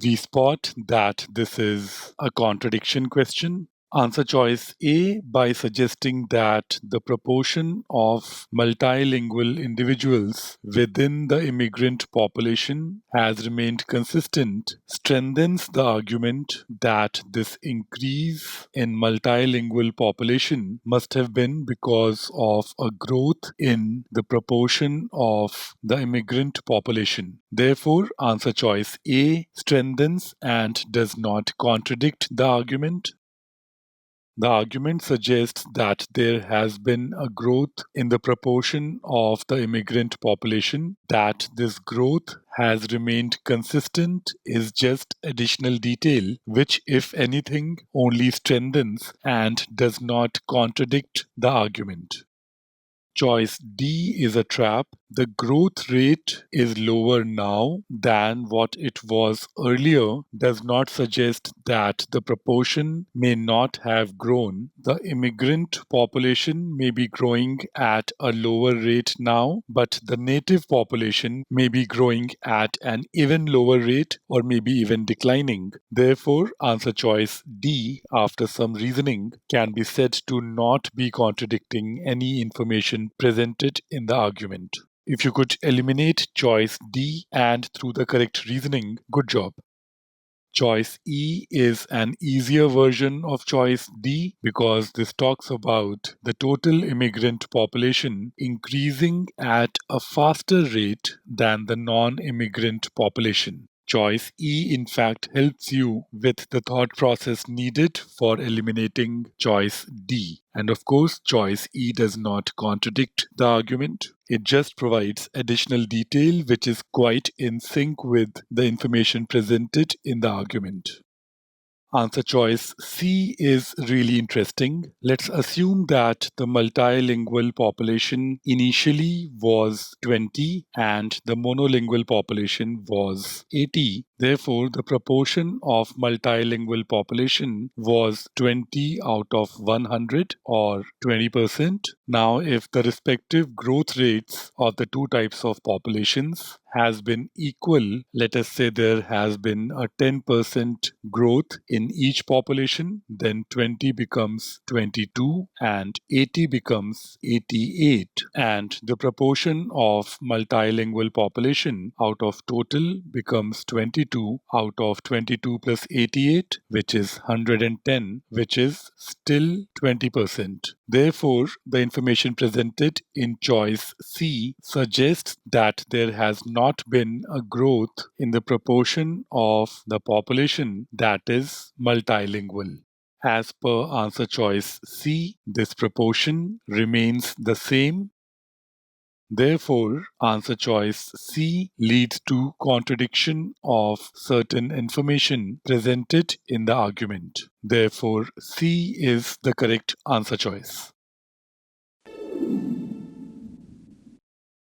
we spot that this is a contradiction question. Answer choice A by suggesting that the proportion of multilingual individuals within the immigrant population has remained consistent strengthens the argument that this increase in multilingual population must have been because of a growth in the proportion of the immigrant population. Therefore, answer choice A strengthens and does not contradict the argument. The argument suggests that there has been a growth in the proportion of the immigrant population. That this growth has remained consistent is just additional detail, which, if anything, only strengthens and does not contradict the argument. Choice D is a trap. The growth rate is lower now than what it was earlier does not suggest that the proportion may not have grown. The immigrant population may be growing at a lower rate now, but the native population may be growing at an even lower rate or maybe even declining. Therefore, answer choice D, after some reasoning, can be said to not be contradicting any information presented in the argument. If you could eliminate choice D and through the correct reasoning, good job. Choice E is an easier version of choice D because this talks about the total immigrant population increasing at a faster rate than the non-immigrant population. Choice E, in fact, helps you with the thought process needed for eliminating choice D. And of course, choice E does not contradict the argument. It just provides additional detail which is quite in sync with the information presented in the argument. Answer choice C is really interesting. Let's assume that the multilingual population initially was 20 and the monolingual population was 80. Therefore, the proportion of multilingual population was 20 out of 100 or 20%. Now, if the respective growth rates of the two types of populations has been equal, let us say there has been a 10% growth in each population, then 20 becomes 22 and 80 becomes 88. And the proportion of multilingual population out of total becomes 22 out of 22 plus 88, which is 110, which is still 20%. Therefore, the information presented in choice C suggests that there has not been a growth in the proportion of the population that is multilingual. As per answer choice C, this proportion remains the same. Therefore, answer choice C leads to contradiction of certain information presented in the argument. Therefore, C is the correct answer choice.